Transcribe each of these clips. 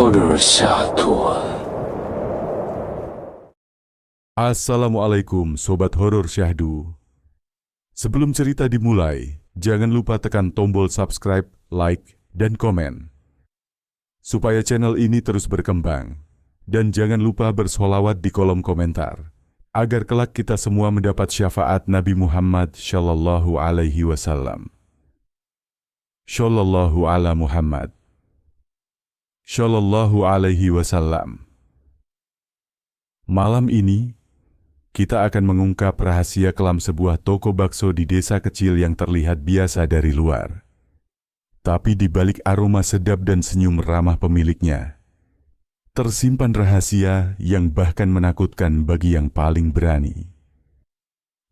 horor Syahdu. Assalamualaikum Sobat Horor Syahdu. Sebelum cerita dimulai, jangan lupa tekan tombol subscribe, like, dan komen, supaya channel ini terus berkembang. Dan jangan lupa bersolawat di kolom komentar, agar kelak kita semua mendapat syafaat Nabi Muhammad Shallallahu Alaihi Wasallam. Shallallahu ala Muhammad. Shallallahu Alaihi Wasallam. Malam ini, kita akan mengungkap rahasia kelam sebuah toko bakso di desa kecil yang terlihat biasa dari luar. Tapi di balik aroma sedap dan senyum ramah pemiliknya, tersimpan rahasia yang bahkan menakutkan bagi yang paling berani.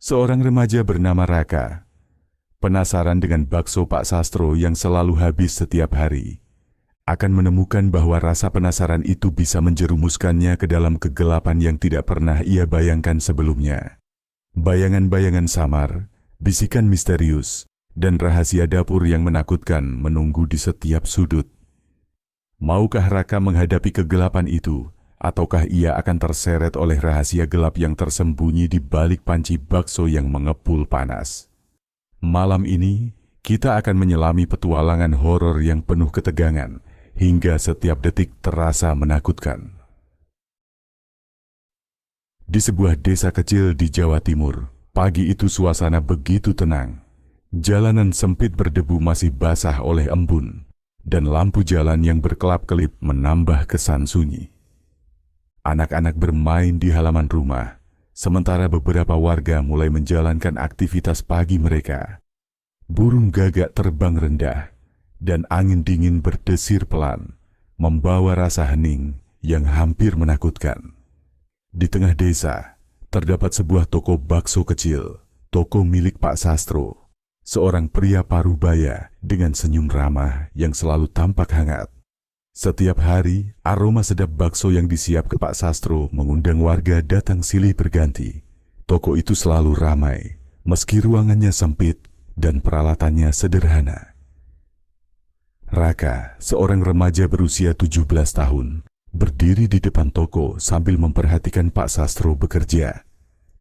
Seorang remaja bernama Raka, penasaran dengan bakso Pak Sastro yang selalu habis setiap hari, akan menemukan bahwa rasa penasaran itu bisa menjerumuskannya ke dalam kegelapan yang tidak pernah ia bayangkan sebelumnya. Bayangan-bayangan samar, bisikan misterius, dan rahasia dapur yang menakutkan menunggu di setiap sudut. Maukah Raka menghadapi kegelapan itu, ataukah ia akan terseret oleh rahasia gelap yang tersembunyi di balik panci bakso yang mengepul panas? Malam ini, kita akan menyelami petualangan horor yang penuh ketegangan, hingga setiap detik terasa menakutkan. Di sebuah desa kecil di Jawa Timur, pagi itu suasana begitu tenang. Jalanan sempit berdebu masih basah oleh embun, dan lampu jalan yang berkelap-kelip menambah kesan sunyi. Anak-anak bermain di halaman rumah, sementara beberapa warga mulai menjalankan aktivitas pagi mereka. Burung gagak terbang rendah, dan angin dingin berdesir pelan, membawa rasa hening yang hampir menakutkan. Di tengah desa, terdapat sebuah toko bakso kecil, toko milik Pak Sastro, seorang pria parubaya dengan senyum ramah yang selalu tampak hangat. Setiap hari, aroma sedap bakso yang disiap ke Pak Sastro mengundang warga datang silih berganti. Toko itu selalu ramai, meski ruangannya sempit dan peralatannya sederhana. Raka, seorang remaja berusia 17 tahun, berdiri di depan toko sambil memperhatikan Pak Sastro bekerja.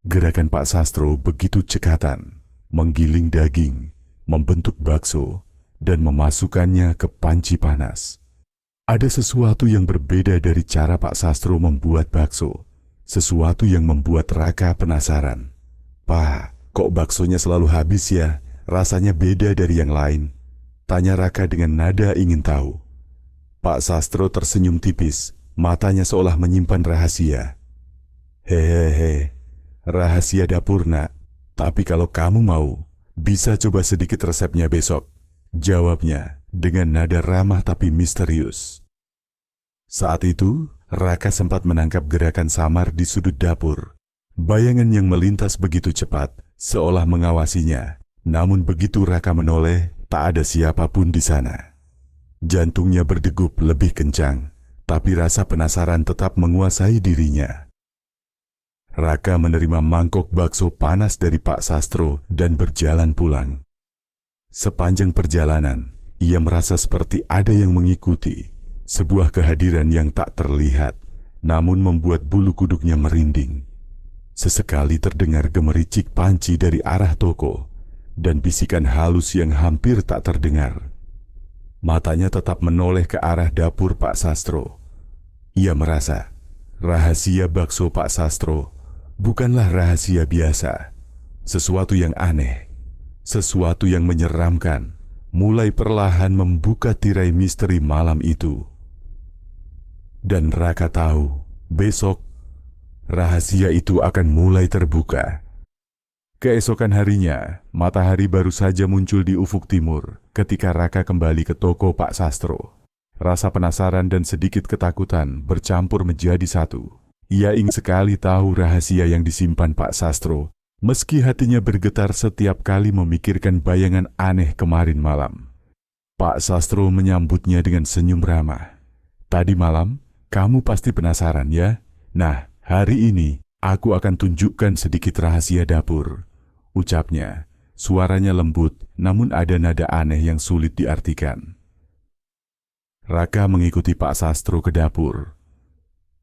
Gerakan Pak Sastro begitu cekatan, menggiling daging, membentuk bakso, dan memasukkannya ke panci panas. Ada sesuatu yang berbeda dari cara Pak Sastro membuat bakso, sesuatu yang membuat Raka penasaran. "Pak, kok baksonya selalu habis ya? Rasanya beda dari yang lain," tanya Raka dengan nada ingin tahu. Pak Sastro tersenyum tipis, matanya seolah menyimpan rahasia. "Hehehe, rahasia dapur nak. Tapi kalau kamu mau, bisa coba sedikit resepnya besok," jawabnya dengan nada ramah tapi misterius. Saat itu, Raka sempat menangkap gerakan samar di sudut dapur. Bayangan yang melintas begitu cepat, seolah mengawasinya. Namun begitu Raka menoleh, tak ada siapapun di sana. Jantungnya berdegup lebih kencang, tapi rasa penasaran tetap menguasai dirinya. Raka menerima mangkok bakso panas dari Pak Sastro dan berjalan pulang. Sepanjang perjalanan, ia merasa seperti ada yang mengikuti, sebuah kehadiran yang tak terlihat, namun membuat bulu kuduknya merinding. Sesekali terdengar gemericik panci dari arah toko, dan bisikan halus yang hampir tak terdengar. Matanya tetap menoleh ke arah dapur Pak Sastro. Ia merasa, rahasia bakso Pak Sastro bukanlah rahasia biasa. Sesuatu yang aneh, sesuatu yang menyeramkan, mulai perlahan membuka tirai misteri malam itu. Dan Raka tahu, besok, rahasia itu akan mulai terbuka. Keesokan harinya, matahari baru saja muncul di ufuk timur ketika Raka kembali ke toko Pak Sastro. Rasa penasaran dan sedikit ketakutan bercampur menjadi satu. Ia ingin sekali tahu rahasia yang disimpan Pak Sastro, meski hatinya bergetar setiap kali memikirkan bayangan aneh kemarin malam. Pak Sastro menyambutnya dengan senyum ramah. "Tadi malam, kamu pasti penasaran ya? Nah, hari ini aku akan tunjukkan sedikit rahasia dapur," ucapnya. Suaranya lembut, namun ada nada aneh yang sulit diartikan. Raka mengikuti Pak Sastro ke dapur.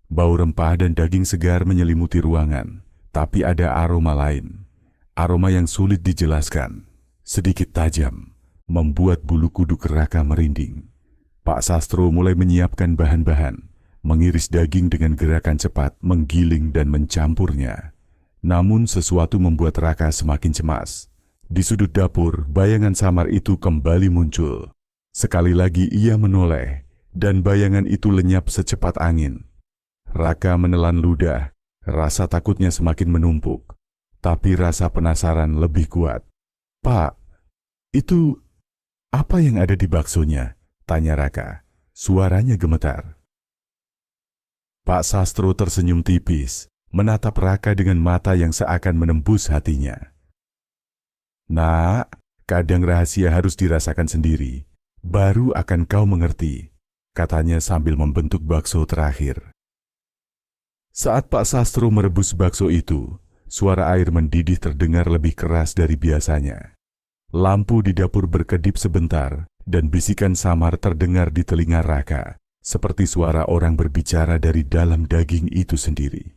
Bau rempah dan daging segar menyelimuti ruangan, tapi ada aroma lain. Aroma yang sulit dijelaskan, sedikit tajam, membuat bulu kuduk Raka merinding. Pak Sastro mulai menyiapkan bahan-bahan, mengiris daging dengan gerakan cepat, menggiling dan mencampurnya. Namun sesuatu membuat Raka semakin cemas. Di sudut dapur, bayangan samar itu kembali muncul. Sekali lagi ia menoleh, dan bayangan itu lenyap secepat angin. Raka menelan ludah, rasa takutnya semakin menumpuk. Tapi rasa penasaran lebih kuat. "Pak, itu apa yang ada di baksonya?" tanya Raka. Suaranya gemetar. Pak Sastro tersenyum tipis, menatap Raka dengan mata yang seakan menembus hatinya. "Nak, kadang rahasia harus dirasakan sendiri, baru akan kau mengerti," katanya sambil membentuk bakso terakhir. Saat Pak Sastro merebus bakso itu, suara air mendidih terdengar lebih keras dari biasanya. Lampu di dapur berkedip sebentar, dan bisikan samar terdengar di telinga Raka, seperti suara orang berbicara dari dalam daging itu sendiri.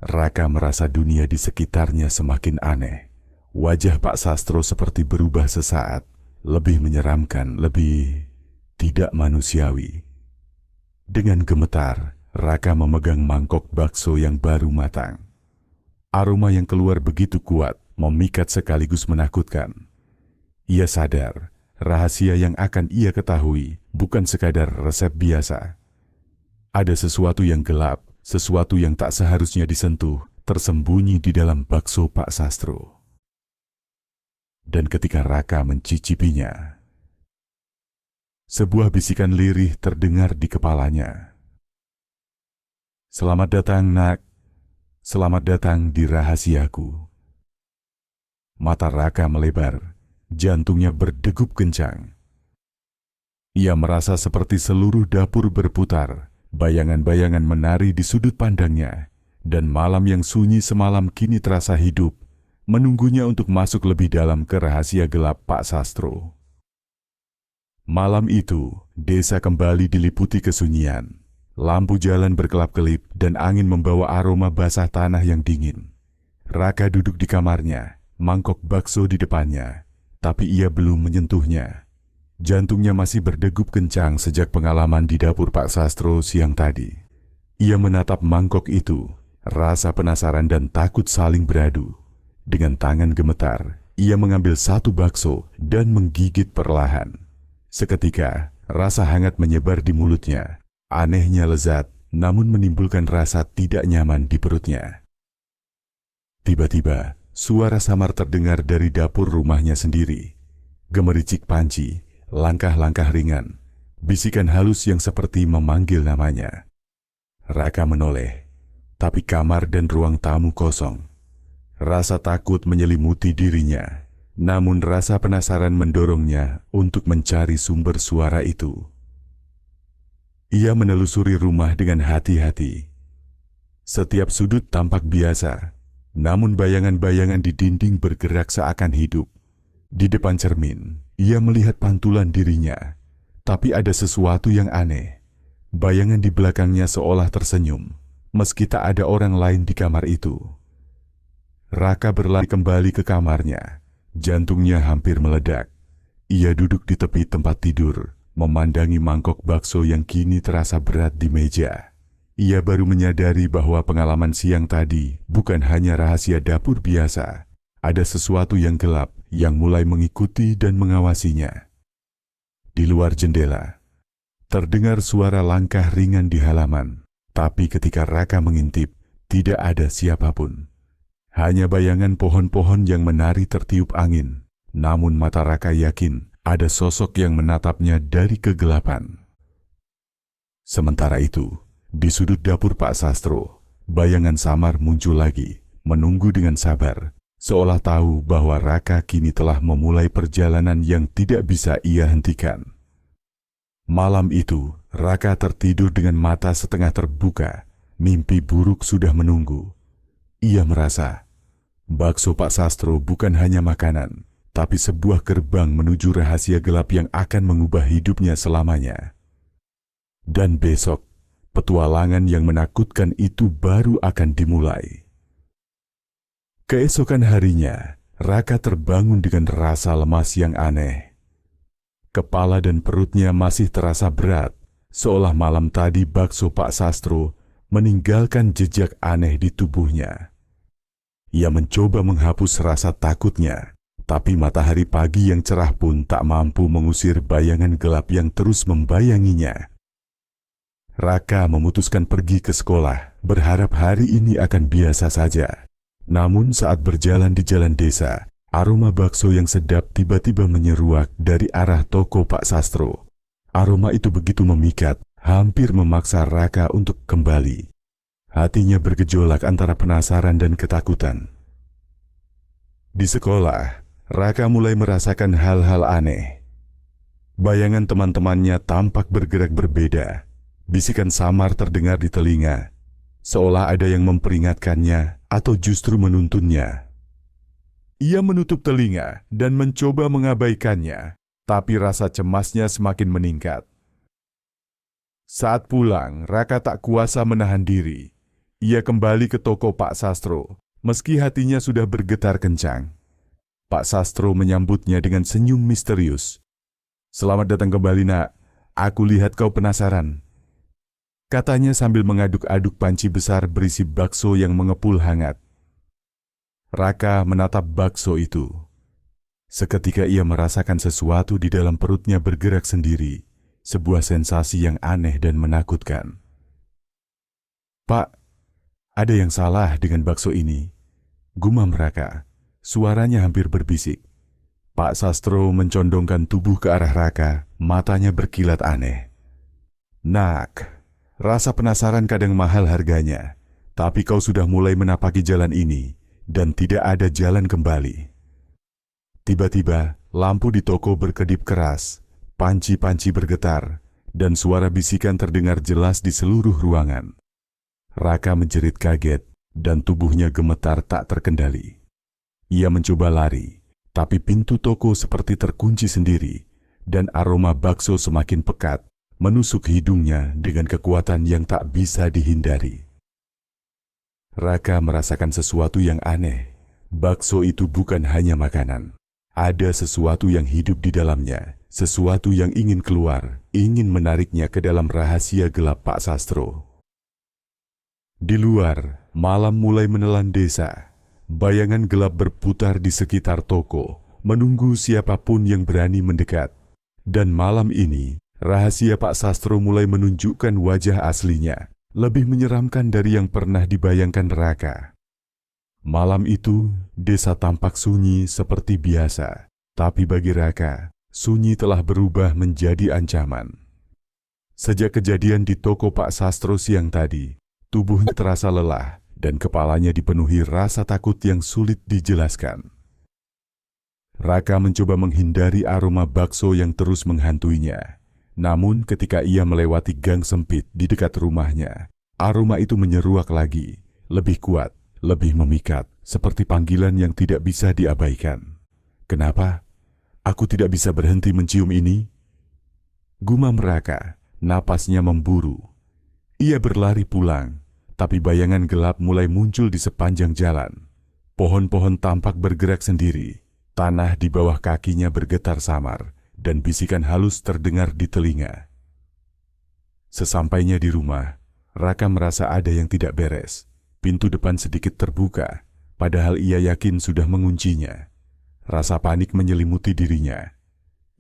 Raka merasa dunia di sekitarnya semakin aneh. Wajah Pak Sastro seperti berubah sesaat, lebih menyeramkan, lebih tidak manusiawi. Dengan gemetar, Raka memegang mangkok bakso yang baru matang. Aroma yang keluar begitu kuat, memikat sekaligus menakutkan. Ia sadar, rahasia yang akan ia ketahui bukan sekadar resep biasa. Ada sesuatu yang gelap, sesuatu yang tak seharusnya disentuh, tersembunyi di dalam bakso Pak Sastro. Dan ketika Raka mencicipinya, sebuah bisikan lirih terdengar di kepalanya. "Selamat datang, Nak. Selamat datang di rahasiaku." Mata Raka melebar, jantungnya berdegup kencang. Ia merasa seperti seluruh dapur berputar, bayangan-bayangan menari di sudut pandangnya, dan malam yang sunyi semalam kini terasa hidup, menunggunya untuk masuk lebih dalam ke rahasia gelap Pak Sastro. Malam itu, desa kembali diliputi kesunyian. Lampu jalan berkelap-kelip dan angin membawa aroma basah tanah yang dingin. Raka duduk di kamarnya, mangkok bakso di depannya, tapi ia belum menyentuhnya. Jantungnya masih berdegup kencang sejak pengalaman di dapur Pak Sastro siang tadi. Ia menatap mangkok itu, rasa penasaran dan takut saling beradu. Dengan tangan gemetar, ia mengambil satu bakso dan menggigit perlahan. Seketika, rasa hangat menyebar di mulutnya. Anehnya lezat, namun menimbulkan rasa tidak nyaman di perutnya. Tiba-tiba, suara samar terdengar dari dapur rumahnya sendiri. Gemericik panci, langkah-langkah ringan, bisikan halus yang seperti memanggil namanya. Raka menoleh, tapi kamar dan ruang tamu kosong. Rasa takut menyelimuti dirinya, namun rasa penasaran mendorongnya untuk mencari sumber suara itu. Ia menelusuri rumah dengan hati-hati. Setiap sudut tampak biasa, namun bayangan-bayangan di dinding bergerak seakan hidup. Di depan cermin, ia melihat pantulan dirinya, tapi ada sesuatu yang aneh. Bayangan di belakangnya seolah tersenyum, meski tak ada orang lain di kamar itu. Raka berlari kembali ke kamarnya, jantungnya hampir meledak. Ia duduk di tepi tempat tidur, memandangi mangkok bakso yang kini terasa berat di meja. Ia baru menyadari bahwa pengalaman siang tadi bukan hanya rahasia dapur biasa. Ada sesuatu yang gelap yang mulai mengikuti dan mengawasinya. Di luar jendela, terdengar suara langkah ringan di halaman. Tapi ketika Raka mengintip, tidak ada siapapun. Hanya bayangan pohon-pohon yang menari tertiup angin. Namun mata Raka yakin ada sosok yang menatapnya dari kegelapan. Sementara itu, di sudut dapur Pak Sastro, bayangan samar muncul lagi, menunggu dengan sabar. Seolah tahu bahwa Raka kini telah memulai perjalanan yang tidak bisa ia hentikan. Malam itu, Raka tertidur dengan mata setengah terbuka. Mimpi buruk sudah menunggu. Ia merasa, bakso Pak Sastro bukan hanya makanan, tapi sebuah gerbang menuju rahasia gelap yang akan mengubah hidupnya selamanya. Dan besok, petualangan yang menakutkan itu baru akan dimulai. Keesokan harinya, Raka terbangun dengan rasa lemas yang aneh. Kepala dan perutnya masih terasa berat, seolah malam tadi bakso Pak Sastro meninggalkan jejak aneh di tubuhnya. Ia mencoba menghapus rasa takutnya, tapi matahari pagi yang cerah pun tak mampu mengusir bayangan gelap yang terus membayanginya. Raka memutuskan pergi ke sekolah, berharap hari ini akan biasa saja. Namun saat berjalan di jalan desa, aroma bakso yang sedap tiba-tiba menyeruak dari arah toko Pak Sastro. Aroma itu begitu memikat, hampir memaksa Raka untuk kembali. Hatinya bergejolak antara penasaran dan ketakutan. Di sekolah, Raka mulai merasakan hal-hal aneh. Bayangan teman-temannya tampak bergerak berbeda. Bisikan samar terdengar di telinga, seolah ada yang memperingatkannya atau justru menuntunnya. Ia menutup telinga dan mencoba mengabaikannya, tapi rasa cemasnya semakin meningkat. Saat pulang, Raka tak kuasa menahan diri. Ia kembali ke toko Pak Sastro, meski hatinya sudah bergetar kencang. Pak Sastro menyambutnya dengan senyum misterius. "Selamat datang kembali, Nak. Aku lihat kau penasaran," katanya sambil mengaduk-aduk panci besar berisi bakso yang mengepul hangat. Raka menatap bakso itu. Seketika ia merasakan sesuatu di dalam perutnya bergerak sendiri, sebuah sensasi yang aneh dan menakutkan. "Pak, ada yang salah dengan bakso ini," gumam Raka. Suaranya hampir berbisik. Pak Sastro mencondongkan tubuh ke arah Raka, matanya berkilat aneh. "Nak, rasa penasaran kadang mahal harganya, tapi kau sudah mulai menapaki jalan ini, dan tidak ada jalan kembali." Tiba-tiba, lampu di toko berkedip keras, panci-panci bergetar, dan suara bisikan terdengar jelas di seluruh ruangan. Raka menjerit kaget, dan tubuhnya gemetar tak terkendali. Ia mencoba lari, tapi pintu toko seperti terkunci sendiri, dan aroma bakso semakin pekat, menusuk hidungnya dengan kekuatan yang tak bisa dihindari. Raka merasakan sesuatu yang aneh. Bakso itu bukan hanya makanan. Ada sesuatu yang hidup di dalamnya, sesuatu yang ingin keluar, ingin menariknya ke dalam rahasia gelap Pak Sastro. Di luar, malam mulai menelan desa. Bayangan gelap berputar di sekitar toko, menunggu siapapun yang berani mendekat. Dan malam ini, rahasia Pak Sastro mulai menunjukkan wajah aslinya, lebih menyeramkan dari yang pernah dibayangkan Raka. Malam itu, desa tampak sunyi seperti biasa, tapi bagi Raka, sunyi telah berubah menjadi ancaman. Sejak kejadian di toko Pak Sastro siang tadi, tubuhnya terasa lelah dan kepalanya dipenuhi rasa takut yang sulit dijelaskan. Raka mencoba menghindari aroma bakso yang terus menghantuinya. Namun ketika ia melewati gang sempit di dekat rumahnya, aroma itu menyeruak lagi, lebih kuat, lebih memikat, seperti panggilan yang tidak bisa diabaikan. "Kenapa? Aku tidak bisa berhenti mencium ini?" gumam Raka, napasnya memburu. Ia berlari pulang, tapi bayangan gelap mulai muncul di sepanjang jalan. Pohon-pohon tampak bergerak sendiri, tanah di bawah kakinya bergetar samar, dan bisikan halus terdengar di telinga. Sesampainya di rumah, Raka merasa ada yang tidak beres. Pintu depan sedikit terbuka, padahal ia yakin sudah menguncinya. Rasa panik menyelimuti dirinya.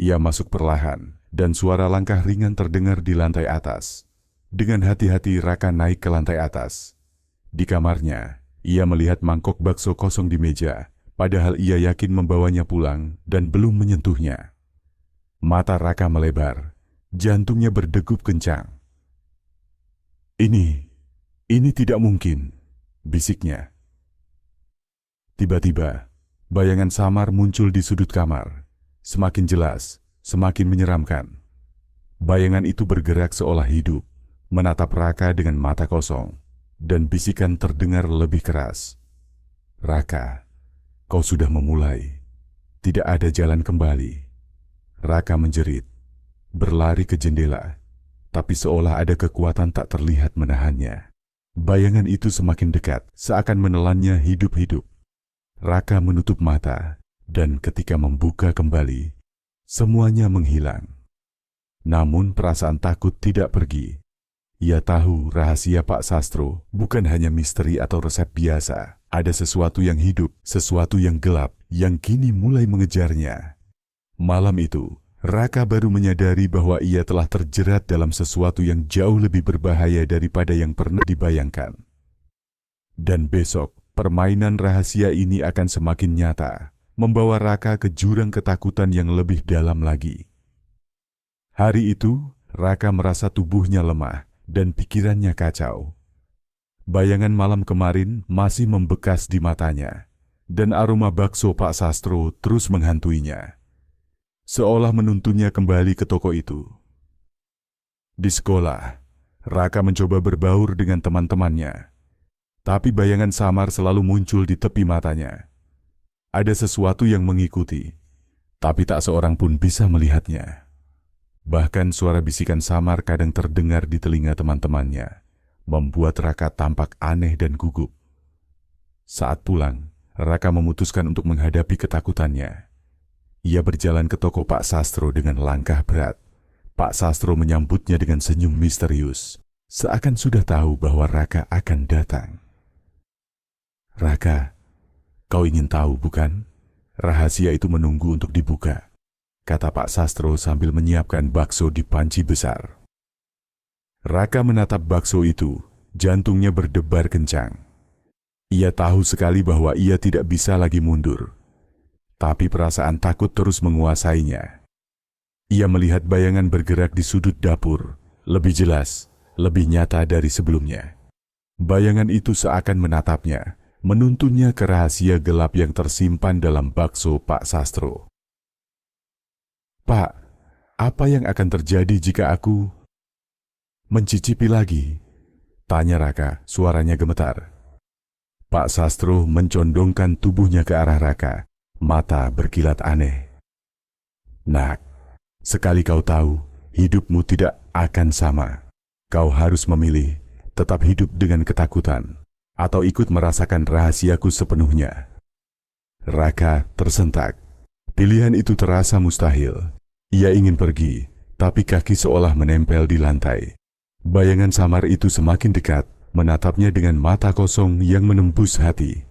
Ia masuk perlahan, dan suara langkah ringan terdengar di lantai atas. Dengan hati-hati Raka naik ke lantai atas. Di kamarnya, ia melihat mangkok bakso kosong di meja, padahal ia yakin membawanya pulang dan belum menyentuhnya. Mata Raka melebar, jantungnya berdegup kencang. Ini tidak mungkin," bisiknya. Tiba-tiba, bayangan samar muncul di sudut kamar. Semakin jelas, semakin menyeramkan. Bayangan itu bergerak seolah hidup, menatap Raka dengan mata kosong, dan bisikan terdengar lebih keras. "Raka, kau sudah memulai. Tidak ada jalan kembali." Raka menjerit, berlari ke jendela. tapi seolah ada kekuatan tak terlihat menahannya. Bayangan itu semakin dekat, seakan menelannya hidup-hidup. Raka menutup mata, dan ketika membuka kembali, semuanya menghilang. Namun perasaan takut tidak pergi. Ia tahu rahasia Pak Sastro bukan hanya misteri atau resep biasa. Ada sesuatu yang hidup, sesuatu yang gelap, yang kini mulai mengejarnya. Malam itu, Raka baru menyadari bahwa ia telah terjerat dalam sesuatu yang jauh lebih berbahaya daripada yang pernah dibayangkan. Dan besok, permainan rahasia ini akan semakin nyata, membawa Raka ke jurang ketakutan yang lebih dalam lagi. Hari itu, Raka merasa tubuhnya lemah dan pikirannya kacau. Bayangan malam kemarin masih membekas di matanya, dan aroma bakso Pak Sastro terus menghantuinya, seolah menuntunnya kembali ke toko itu. Di sekolah, Raka mencoba berbaur dengan teman-temannya, tapi bayangan samar selalu muncul di tepi matanya. Ada sesuatu yang mengikuti, tapi tak seorang pun bisa melihatnya. Bahkan suara bisikan samar kadang terdengar di telinga teman-temannya, membuat Raka tampak aneh dan gugup. Saat pulang, Raka memutuskan untuk menghadapi ketakutannya. Ia berjalan ke toko Pak Sastro dengan langkah berat. Pak Sastro menyambutnya dengan senyum misterius, seakan sudah tahu bahwa Raka akan datang. "Raka, kau ingin tahu bukan? Rahasia itu menunggu untuk dibuka," kata Pak Sastro sambil menyiapkan bakso di panci besar. Raka menatap bakso itu, jantungnya berdebar kencang. Ia tahu sekali bahwa ia tidak bisa lagi mundur. Tapi perasaan takut terus menguasainya. Ia melihat bayangan bergerak di sudut dapur, lebih jelas, lebih nyata dari sebelumnya. Bayangan itu seakan menatapnya, menuntunnya ke rahasia gelap yang tersimpan dalam bakso Pak Sastro. "Pak, apa yang akan terjadi jika aku mencicipi lagi?" tanya Raka, suaranya gemetar. Pak Sastro mencondongkan tubuhnya ke arah Raka. Mata berkilat aneh. "Nak, sekali kau tahu, hidupmu tidak akan sama. Kau harus memilih, tetap hidup dengan ketakutan, atau ikut merasakan rahasiaku sepenuhnya." Raka tersentak. Pilihan itu terasa mustahil. Ia ingin pergi, tapi kaki seolah menempel di lantai. Bayangan samar itu semakin dekat, menatapnya dengan mata kosong yang menembus hati.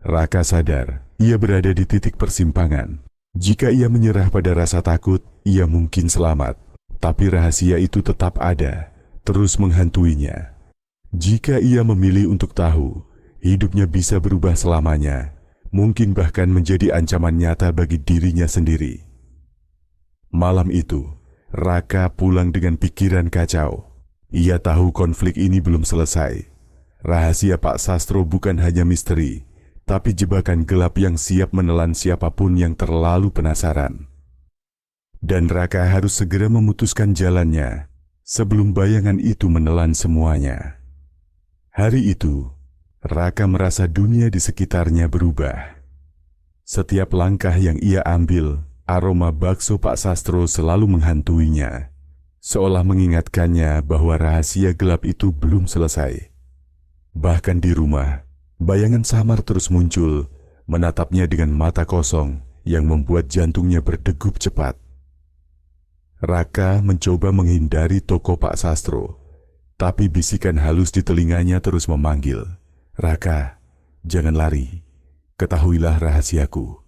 Raka sadar, ia berada di titik persimpangan. Jika ia menyerah pada rasa takut, ia mungkin selamat. Tapi rahasia itu tetap ada, terus menghantuinya. Jika ia memilih untuk tahu, hidupnya bisa berubah selamanya, mungkin bahkan menjadi ancaman nyata bagi dirinya sendiri. Malam itu, Raka pulang dengan pikiran kacau. Ia tahu konflik ini belum selesai. Rahasia Pak Sastro bukan hanya misteri, tapi jebakan gelap yang siap menelan siapapun yang terlalu penasaran. Dan Raka harus segera memutuskan jalannya, sebelum bayangan itu menelan semuanya. Hari itu, Raka merasa dunia di sekitarnya berubah. Setiap langkah yang ia ambil, aroma bakso Pak Sastro selalu menghantuinya, seolah mengingatkannya bahwa rahasia gelap itu belum selesai. Bahkan di rumah, bayangan samar terus muncul, menatapnya dengan mata kosong yang membuat jantungnya berdegup cepat. Raka mencoba menghindari toko Pak Sastro, tapi bisikan halus di telinganya terus memanggil, "Raka, jangan lari, ketahuilah rahasiaku."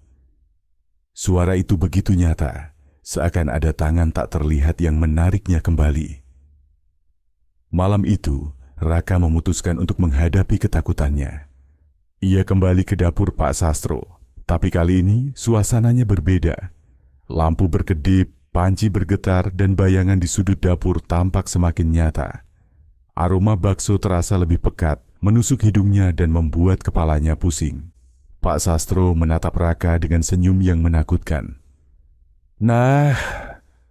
Suara itu begitu nyata, seakan ada tangan tak terlihat yang menariknya kembali. Malam itu, Raka memutuskan untuk menghadapi ketakutannya. Ia kembali ke dapur Pak Sastro, tapi kali ini suasananya berbeda. Lampu berkedip, panci bergetar, dan bayangan di sudut dapur tampak semakin nyata. Aroma bakso terasa lebih pekat, menusuk hidungnya dan membuat kepalanya pusing. Pak Sastro menatap Raka dengan senyum yang menakutkan. "Nah,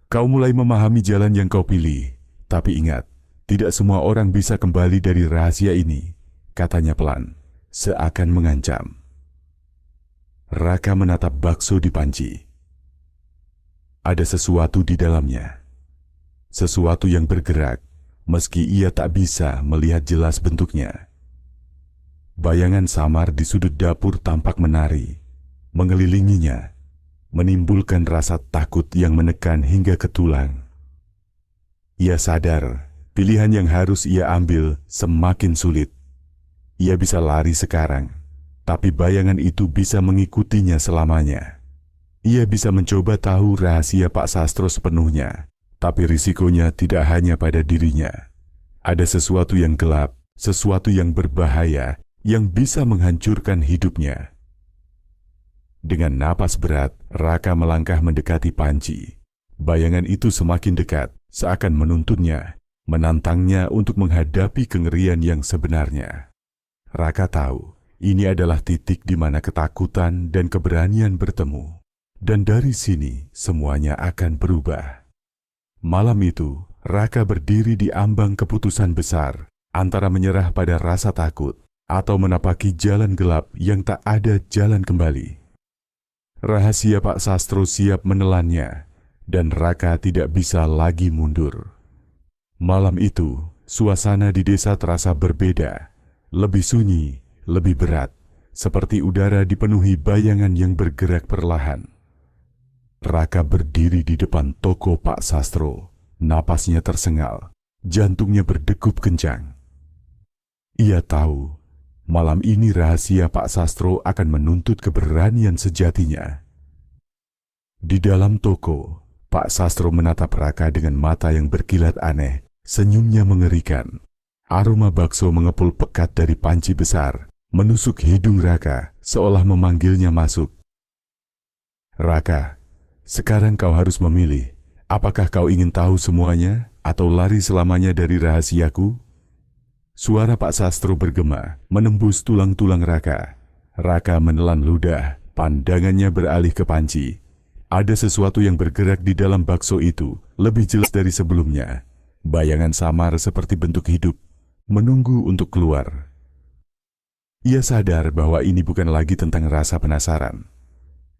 kau mulai memahami jalan yang kau pilih. Tapi ingat, tidak semua orang bisa kembali dari rahasia ini," katanya pelan, seakan mengancam. Raka menatap bakso di panci. Ada sesuatu di dalamnya. sesuatu yang bergerak, meski ia tak bisa melihat jelas bentuknya. Bayangan samar di sudut dapur tampak menari, mengelilinginya, menimbulkan rasa takut yang menekan hingga ke tulang. Ia sadar, pilihan yang harus ia ambil semakin sulit. Ia bisa lari sekarang, tapi bayangan itu bisa mengikutinya selamanya. Ia bisa mencoba tahu rahasia Pak Sastro sepenuhnya, tapi risikonya tidak hanya pada dirinya. Ada sesuatu yang gelap, sesuatu yang berbahaya, yang bisa menghancurkan hidupnya. Dengan napas berat, Raka melangkah mendekati panci. Bayangan itu semakin dekat, seakan menuntunnya, menantangnya untuk menghadapi kengerian yang sebenarnya. Raka tahu, ini adalah titik di mana ketakutan dan keberanian bertemu. Dan dari sini, semuanya akan berubah. Malam itu, Raka berdiri di ambang keputusan besar, antara menyerah pada rasa takut, atau menapaki jalan gelap yang tak ada jalan kembali. Rahasia Pak Sastro siap menelannya, dan Raka tidak bisa lagi mundur. Malam itu, suasana di desa terasa berbeda. Lebih sunyi, lebih berat, seperti udara dipenuhi bayangan yang bergerak perlahan. Raka berdiri di depan toko Pak Sastro, napasnya tersengal, jantungnya berdegup kencang. Ia tahu, malam ini rahasia Pak Sastro akan menuntut keberanian sejatinya. Di dalam toko, Pak Sastro menatap Raka dengan mata yang berkilat aneh, senyumnya mengerikan. Aroma bakso mengepul pekat dari panci besar, menusuk hidung Raka, seolah memanggilnya masuk. Raka, sekarang kau harus memilih, apakah kau ingin tahu semuanya, atau lari selamanya dari rahasiaku? Suara Pak Sastro bergema, menembus tulang-tulang Raka. Raka menelan ludah, pandangannya beralih ke panci. Ada sesuatu yang bergerak di dalam bakso itu, lebih jelas dari sebelumnya. Bayangan samar seperti bentuk hidup, menunggu untuk keluar. Ia sadar bahwa ini bukan lagi tentang rasa penasaran.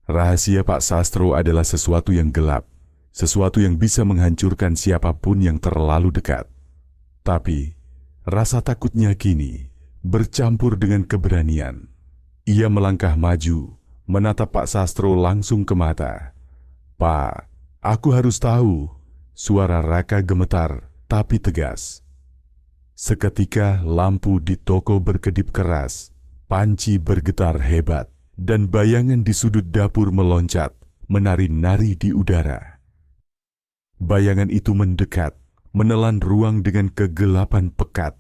Rahasia Pak Sastro adalah sesuatu yang gelap, sesuatu yang bisa menghancurkan siapapun yang terlalu dekat. Tapi, rasa takutnya kini bercampur dengan keberanian. Ia melangkah maju, menatap Pak Sastro langsung ke mata. "Pak, aku harus tahu." Suara Raka gemetar, tapi tegas. Seketika lampu di toko berkedip keras, panci bergetar hebat, dan bayangan di sudut dapur meloncat, menari-nari di udara. Bayangan itu mendekat, menelan ruang dengan kegelapan pekat.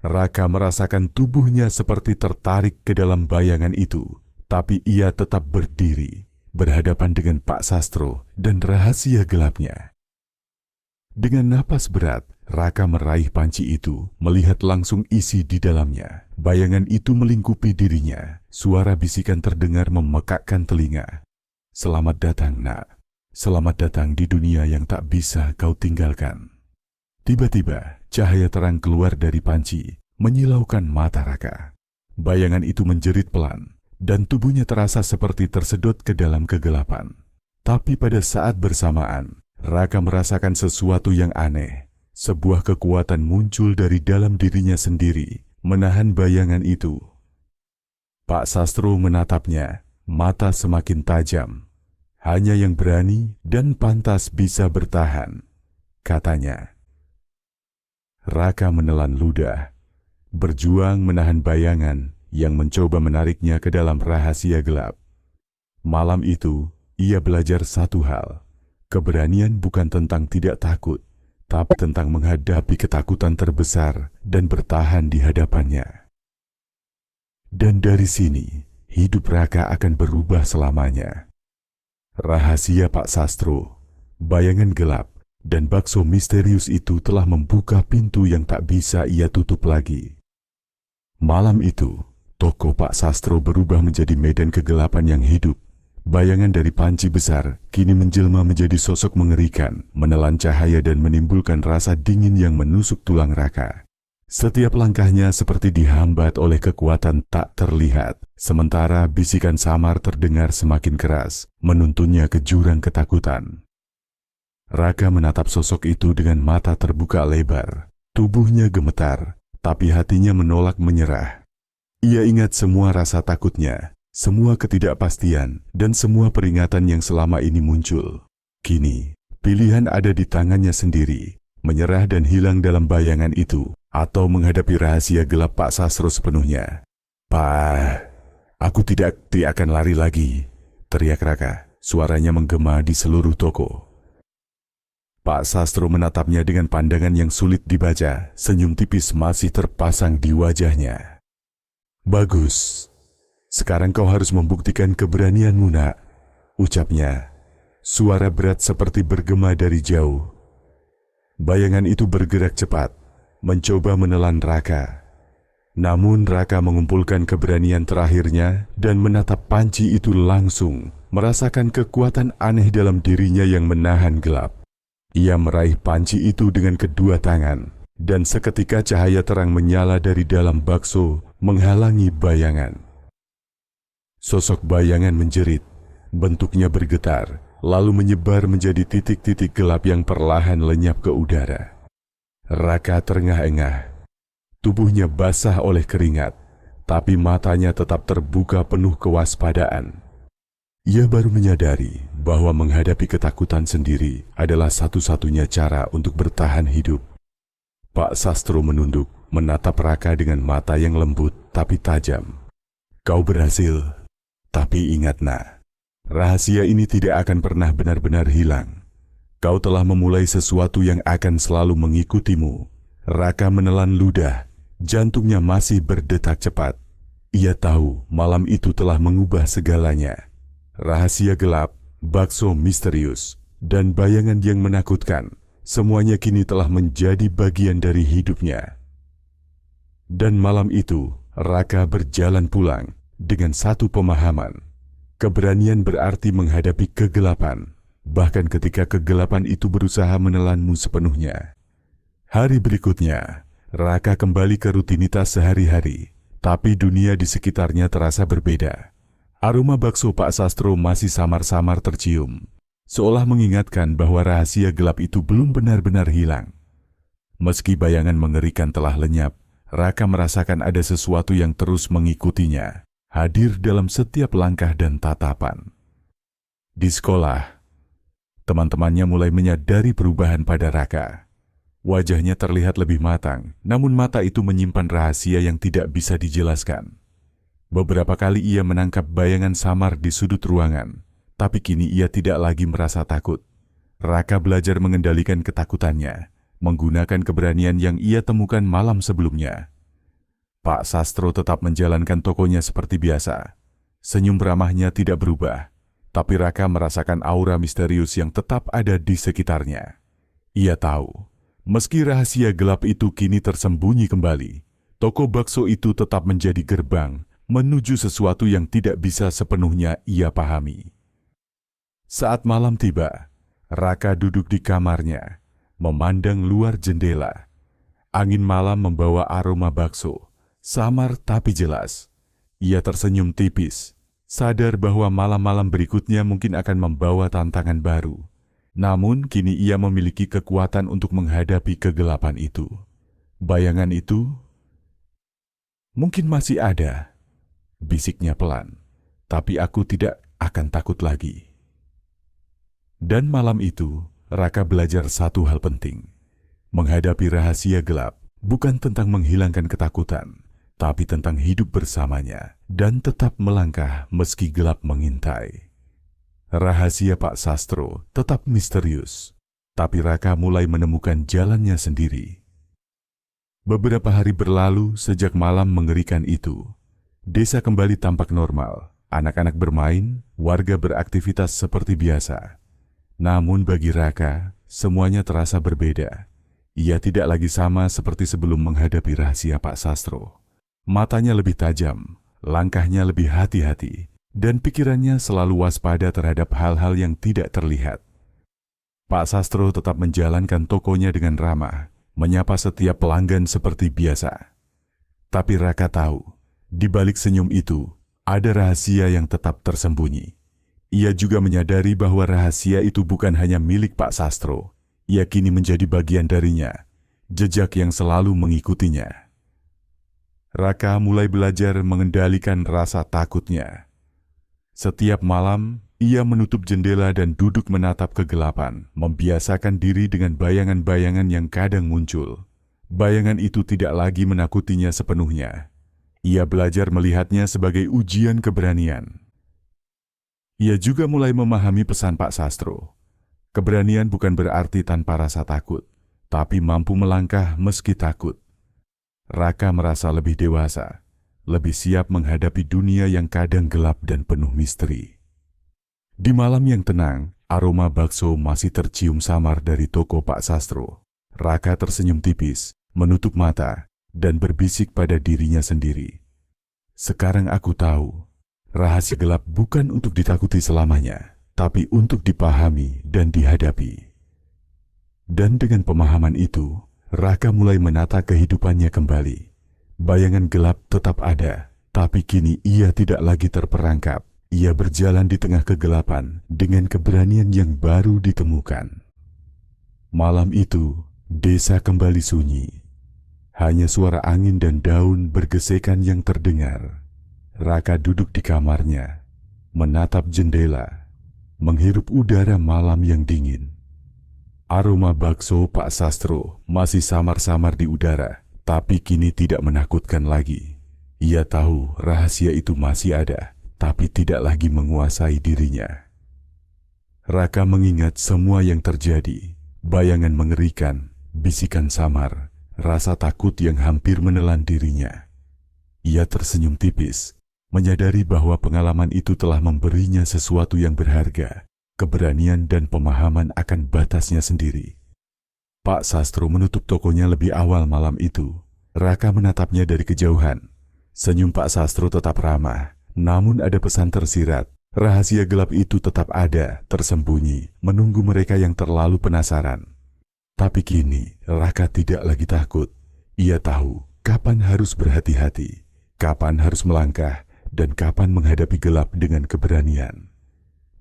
Raka merasakan tubuhnya seperti tertarik ke dalam bayangan itu, tapi ia tetap berdiri, berhadapan dengan Pak Sastro dan rahasia gelapnya. Dengan napas berat, Raka meraih panci itu, melihat langsung isi di dalamnya. Bayangan itu melingkupi dirinya. Suara bisikan terdengar memekakkan telinga. "Selamat datang, nak. Selamat datang di dunia yang tak bisa kau tinggalkan." Tiba-tiba, cahaya terang keluar dari panci, menyilaukan mata Raka. Bayangan itu menjerit pelan, dan tubuhnya terasa seperti tersedot ke dalam kegelapan. Tapi pada saat bersamaan, Raka merasakan sesuatu yang aneh. Sebuah kekuatan muncul dari dalam dirinya sendiri, menahan bayangan itu. Pak Sastro menatapnya, mata semakin tajam. "Hanya yang berani dan pantas bisa bertahan," katanya. Raka menelan ludah, berjuang menahan bayangan yang mencoba menariknya ke dalam rahasia gelap. Malam itu, ia belajar satu hal. Keberanian bukan tentang tidak takut, tapi tentang menghadapi ketakutan terbesar dan bertahan di hadapannya. Dan dari sini, hidup Raka akan berubah selamanya. Rahasia Pak Sastro, bayangan gelap, dan bakso misterius itu telah membuka pintu yang tak bisa ia tutup lagi. Malam itu, toko Pak Sastro berubah menjadi medan kegelapan yang hidup. Bayangan dari panci besar kini menjelma menjadi sosok mengerikan, menelan cahaya dan menimbulkan rasa dingin yang menusuk tulang Raka. Setiap langkahnya seperti dihambat oleh kekuatan tak terlihat, sementara bisikan samar terdengar semakin keras, menuntunnya ke jurang ketakutan. Raka menatap sosok itu dengan mata terbuka lebar. Tubuhnya gemetar, tapi hatinya menolak menyerah. Ia ingat semua rasa takutnya, semua ketidakpastian, dan semua peringatan yang selama ini muncul. Kini, pilihan ada di tangannya sendiri, menyerah dan hilang dalam bayangan itu, atau menghadapi rahasia gelap Pak Sastro sepenuhnya. "Pak, aku tidak akan lari lagi," teriak Raka. Suaranya menggema di seluruh toko. Pak Sastro menatapnya dengan pandangan yang sulit dibaca, senyum tipis masih terpasang di wajahnya. "Bagus. Sekarang kau harus membuktikan keberanianmu, nak," ucapnya. Suara berat seperti bergema dari jauh. Bayangan itu bergerak cepat, mencoba menelan Raka. Namun Raka mengumpulkan keberanian terakhirnya dan menatap panci itu langsung, merasakan kekuatan aneh dalam dirinya yang menahan gelap. Ia meraih panci itu dengan kedua tangan, dan seketika cahaya terang menyala dari dalam bakso, menghalangi bayangan. Sosok bayangan menjerit, bentuknya bergetar, lalu menyebar menjadi titik-titik gelap yang perlahan lenyap ke udara. Raka terengah-engah. Tubuhnya basah oleh keringat, tapi matanya tetap terbuka penuh kewaspadaan. Ia baru menyadari bahwa menghadapi ketakutan sendiri adalah satu-satunya cara untuk bertahan hidup. Pak Sastro menunduk, menatap Raka dengan mata yang lembut tapi tajam. "Kau berhasil, tapi ingat nak, rahasia ini tidak akan pernah benar-benar hilang. Kau telah memulai sesuatu yang akan selalu mengikutimu." Raka menelan ludah, jantungnya masih berdetak cepat. Ia tahu malam itu telah mengubah segalanya. Rahasia gelap, bakso misterius, dan bayangan yang menakutkan, semuanya kini telah menjadi bagian dari hidupnya. Dan malam itu, Raka berjalan pulang dengan satu pemahaman. Keberanian berarti menghadapi kegelapan, bahkan ketika kegelapan itu berusaha menelanmu sepenuhnya. Hari berikutnya, Raka kembali ke rutinitas sehari-hari, tapi dunia di sekitarnya terasa berbeda. Aroma bakso Pak Sastro masih samar-samar tercium, seolah mengingatkan bahwa rahasia gelap itu belum benar-benar hilang. Meski bayangan mengerikan telah lenyap, Raka merasakan ada sesuatu yang terus mengikutinya, hadir dalam setiap langkah dan tatapan. Di sekolah, teman-temannya mulai menyadari perubahan pada Raka. Wajahnya terlihat lebih matang, namun mata itu menyimpan rahasia yang tidak bisa dijelaskan. Beberapa kali ia menangkap bayangan samar di sudut ruangan, tapi kini ia tidak lagi merasa takut. Raka belajar mengendalikan ketakutannya, menggunakan keberanian yang ia temukan malam sebelumnya. Pak Sastro tetap menjalankan tokonya seperti biasa. Senyum ramahnya tidak berubah, tapi Raka merasakan aura misterius yang tetap ada di sekitarnya. Ia tahu, meski rahasia gelap itu kini tersembunyi kembali, toko bakso itu tetap menjadi gerbang menuju sesuatu yang tidak bisa sepenuhnya ia pahami. Saat malam tiba, Raka duduk di kamarnya, memandang luar jendela. Angin malam membawa aroma bakso, samar tapi jelas. Ia tersenyum tipis, sadar bahwa malam-malam berikutnya mungkin akan membawa tantangan baru. Namun kini ia memiliki kekuatan untuk menghadapi kegelapan itu. Bayangan itu mungkin masih ada, bisiknya pelan, tapi aku tidak akan takut lagi. Dan malam itu, Raka belajar satu hal penting. Menghadapi rahasia gelap bukan tentang menghilangkan ketakutan, tapi tentang hidup bersamanya dan tetap melangkah meski gelap mengintai. Rahasia Pak Sastro tetap misterius, tapi Raka mulai menemukan jalannya sendiri. Beberapa hari berlalu sejak malam mengerikan itu. Desa kembali tampak normal, anak-anak bermain, warga beraktivitas seperti biasa. Namun bagi Raka, semuanya terasa berbeda. Ia tidak lagi sama seperti sebelum menghadapi rahasia Pak Sastro. Matanya lebih tajam, langkahnya lebih hati-hati, dan pikirannya selalu waspada terhadap hal-hal yang tidak terlihat. Pak Sastro tetap menjalankan tokonya dengan ramah, menyapa setiap pelanggan seperti biasa. Tapi Raka tahu, di balik senyum itu, ada rahasia yang tetap tersembunyi. Ia juga menyadari bahwa rahasia itu bukan hanya milik Pak Sastro. Ia kini menjadi bagian darinya, jejak yang selalu mengikutinya. Raka mulai belajar mengendalikan rasa takutnya. Setiap malam, ia menutup jendela dan duduk menatap kegelapan, membiasakan diri dengan bayangan-bayangan yang kadang muncul. Bayangan itu tidak lagi menakutinya sepenuhnya. Ia belajar melihatnya sebagai ujian keberanian. Ia juga mulai memahami pesan Pak Sastro. Keberanian bukan berarti tanpa rasa takut, tapi mampu melangkah meski takut. Raka merasa lebih dewasa, lebih siap menghadapi dunia yang kadang gelap dan penuh misteri. Di malam yang tenang, aroma bakso masih tercium samar dari toko Pak Sastro. Raka tersenyum tipis, menutup mata, dan berbisik pada dirinya sendiri. Sekarang aku tahu, rahasia gelap bukan untuk ditakuti selamanya, tapi untuk dipahami dan dihadapi. Dan dengan pemahaman itu, Raka mulai menata kehidupannya kembali. Bayangan gelap tetap ada, tapi kini ia tidak lagi terperangkap. Ia berjalan di tengah kegelapan dengan keberanian yang baru ditemukan. Malam itu, desa kembali sunyi. Hanya suara angin dan daun bergesekan yang terdengar. Raka duduk di kamarnya, menatap jendela, menghirup udara malam yang dingin. Aroma bakso Pak Sastro masih samar-samar di udara, tapi kini tidak menakutkan lagi. Ia tahu rahasia itu masih ada, tapi tidak lagi menguasai dirinya. Raka mengingat semua yang terjadi, bayangan mengerikan, bisikan samar, rasa takut yang hampir menelan dirinya. Ia tersenyum tipis, menyadari bahwa pengalaman itu telah memberinya sesuatu yang berharga, keberanian dan pemahaman akan batasnya sendiri. Pak Sastro menutup tokonya lebih awal malam itu. Raka menatapnya dari kejauhan. Senyum Pak Sastro tetap ramah, namun ada pesan tersirat. Rahasia gelap itu tetap ada, tersembunyi, menunggu mereka yang terlalu penasaran. Tapi kini, Raka tidak lagi takut. Ia tahu kapan harus berhati-hati, kapan harus melangkah, dan kapan menghadapi gelap dengan keberanian.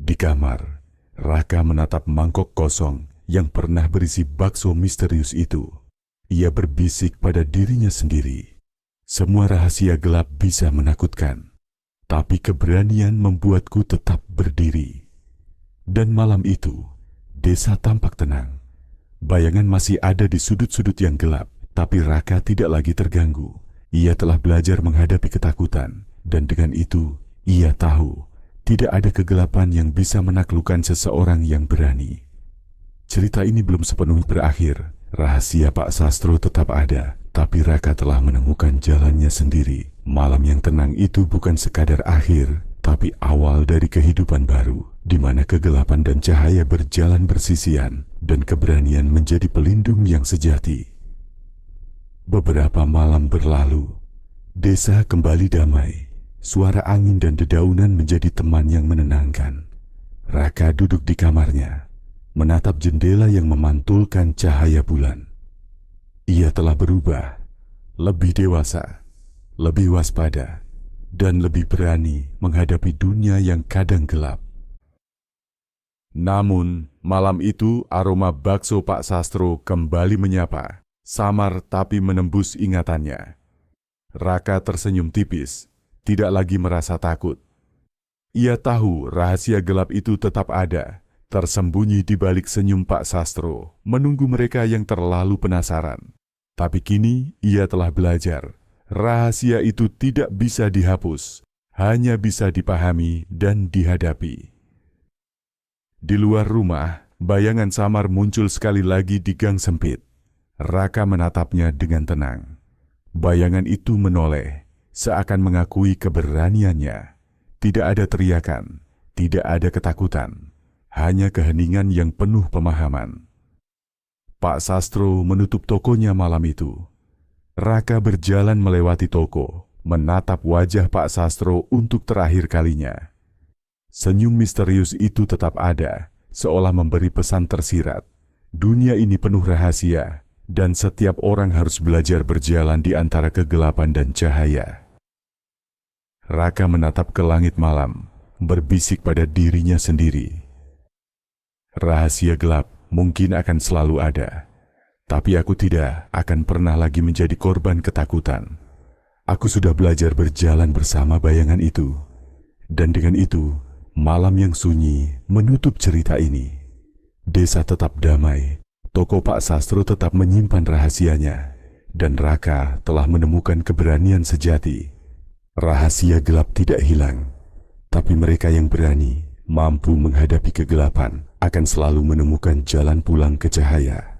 Di kamar, Raka menatap mangkok kosong yang pernah berisi bakso misterius itu. Ia berbisik pada dirinya sendiri. Semua rahasia gelap bisa menakutkan, tapi keberanian membuatku tetap berdiri. Dan malam itu, desa tampak tenang. Bayangan masih ada di sudut-sudut yang gelap, tapi Raka tidak lagi terganggu. Ia telah belajar menghadapi ketakutan, dan dengan itu, ia tahu tidak ada kegelapan yang bisa menaklukkan seseorang yang berani. Cerita ini belum sepenuhnya berakhir. Rahasia Pak Sastro tetap ada, tapi Raka telah menemukan jalannya sendiri. Malam yang tenang itu bukan sekadar akhir, tapi awal dari kehidupan baru, di mana kegelapan dan cahaya berjalan bersisian, dan keberanian menjadi pelindung yang sejati. Beberapa malam berlalu, desa kembali damai. Suara angin dan dedaunan menjadi teman yang menenangkan. Raka duduk di kamarnya, menatap jendela yang memantulkan cahaya bulan. Ia telah berubah, lebih dewasa, lebih waspada, dan lebih berani menghadapi dunia yang kadang gelap. Namun, malam itu aroma bakso Pak Sastro kembali menyapa, samar tapi menembus ingatannya. Raka tersenyum tipis, tidak lagi merasa takut. Ia tahu rahasia gelap itu tetap ada, tersembunyi di balik senyum Pak Sastro, menunggu mereka yang terlalu penasaran. Tapi kini ia telah belajar, rahasia itu tidak bisa dihapus, hanya bisa dipahami dan dihadapi. Di luar rumah, bayangan samar muncul sekali lagi di gang sempit. Raka menatapnya dengan tenang. Bayangan itu menoleh, seakan mengakui keberaniannya. Tidak ada teriakan, tidak ada ketakutan, hanya keheningan yang penuh pemahaman. Pak Sastro menutup tokonya malam itu. Raka berjalan melewati toko, menatap wajah Pak Sastro untuk terakhir kalinya. Senyum misterius itu tetap ada, seolah memberi pesan tersirat. Dunia ini penuh rahasia, dan setiap orang harus belajar berjalan di antara kegelapan dan cahaya. Raka menatap ke langit malam, berbisik pada dirinya sendiri. Rahasia gelap mungkin akan selalu ada, tapi aku tidak akan pernah lagi menjadi korban ketakutan. Aku sudah belajar berjalan bersama bayangan itu, dan dengan itu, malam yang sunyi menutup cerita ini. Desa tetap damai, toko Pak Sastro tetap menyimpan rahasianya, dan Raka telah menemukan keberanian sejati. Rahasia gelap tidak hilang, tapi mereka yang berani, mampu menghadapi kegelapan, akan selalu menemukan jalan pulang ke cahaya.